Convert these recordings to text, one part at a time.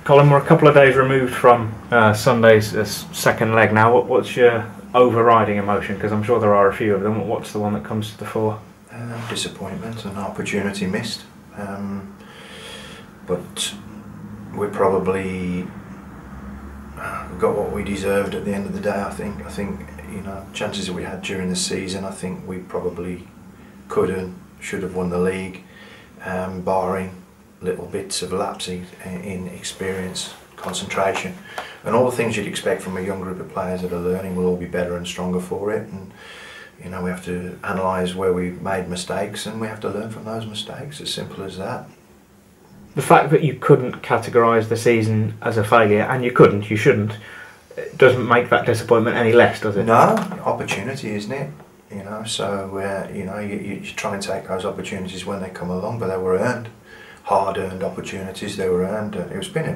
Colin, we're a couple of days removed from Sunday's second leg now. What's your overriding emotion? Because I'm sure there are a few of them. What's the one that comes to the fore? Disappointment and opportunity missed. But we probably got what we deserved at the end of the day. I think you know, chances that we had during the season, I think we probably could and should have won the league, barring little bits of lapsing in experience, concentration, and all the things you'd expect from a young group of players that are learning. Will all be better and stronger for it, and you know, we have to analyse where we've made mistakes and we have to learn from those mistakes. As simple as that. The fact that you couldn't categorise the season as a failure, and you shouldn't, it doesn't make that disappointment any less, does it? No, opportunity, isn't it? You know, so you know, you try and take those opportunities when they come along, but they were earned. Hard-earned opportunities, they were earned. It's been a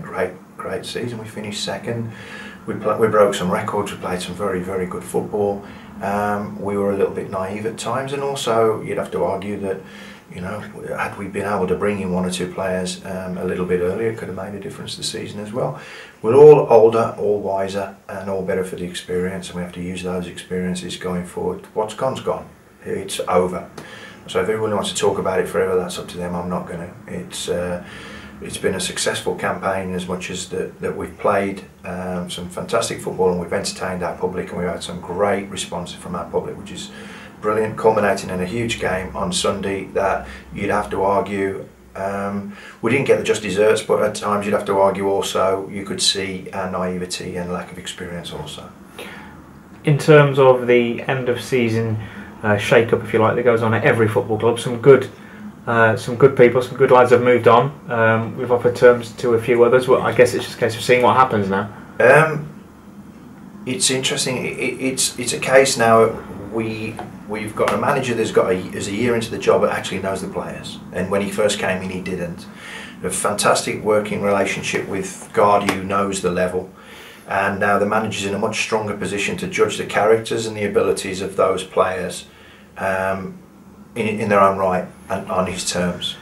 great season. We finished second. We broke some records. We played some very good football. We were a little bit naive at times, and also you'd have to argue that, you know, had we been able to bring in one or two players a little bit earlier, it could have made a difference this season as well. We're all older, all wiser, and all better for the experience, and we have to use those experiences going forward. What's gone's gone. It's over. So if everyone wants to talk about it forever, that's up to them. I'm not going to. It's been a successful campaign as much as that we've played some fantastic football and we've entertained our public, and we've had some great response from our public, which is brilliant, culminating in a huge game on Sunday that you'd have to argue we didn't get the just desserts, but at times you'd have to argue also you could see our naivety and lack of experience also. In terms of the end of season shake-up, if you like, that goes on at every football club, some good people, some good lads have moved on. We've offered terms to a few others. Well, I guess it's just a case of seeing what happens now. It's interesting. It's a case now. We've got a manager is a year into the job that actually knows the players, and when he first came in, he didn't. A fantastic working relationship with Gardy, who knows the level. And now the manager's in a much stronger position to judge the characters and the abilities of those players in their own right and on his terms.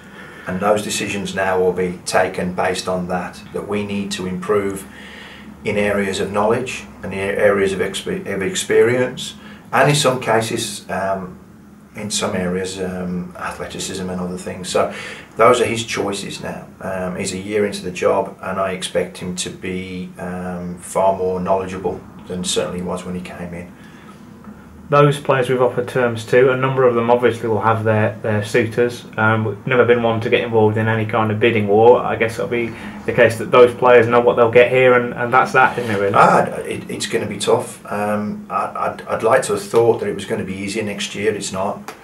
And those decisions now will be taken based on that we need to improve in areas of knowledge and areas of experience, and in some cases, in some areas, athleticism and other things. So those are his choices now. He's a year into the job, and I expect him to be far more knowledgeable than certainly he was when he came in. Those players we've offered terms to, a number of them obviously will have their suitors. We've never been one to get involved in any kind of bidding war. I guess it'll be the case that those players know what they'll get here, and that's that, isn't it, really? It's going to be tough. I'd like to have thought that it was going to be easier next year. It's not.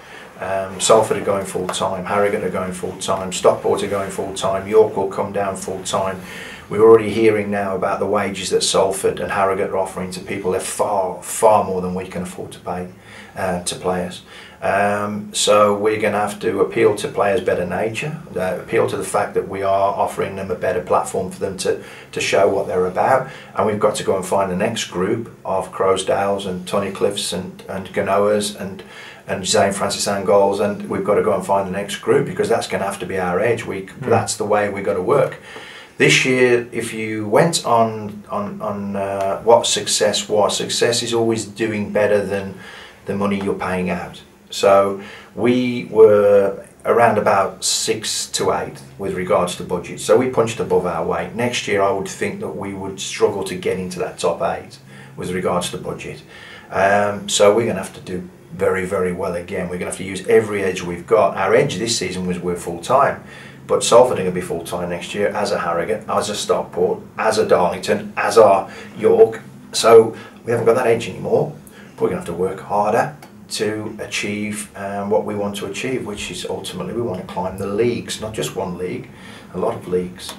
Salford are going full time, Harriers are going full time, Stockport are going full time, York will come down full time. We're already hearing now about the wages that Salford and Harriers are offering to people. They're far more than we can afford to pay to players. So we're going to have to appeal to players' better nature, appeal to the fact that we are offering them a better platform for them to show what they're about, and we've got to go and find the next group of Crowsdales and Tunnicliffs and Genoas and Zane Francis Angols, and we've got to go and find the next group, because that's going to have to be our edge. That's the way we've got to work. This year, if you went on what success was, success is always doing better than the money you're paying out. So we were around about 6th to 8th with regards to budget. So we punched above our weight. Next year, I would think that we would struggle to get into that top 8 with regards to budget. So we're going to have to do very well again. We're going to have to use every edge we've got. Our edge this season was we're full time. But Salford are going to be full time next year, as a Harrogate, as a Stockport, as a Darlington, as our York. So we haven't got that edge anymore. But we're going to have to work harder to achieve what we want to achieve, which is ultimately we want to climb the leagues, not just one league, a lot of leagues.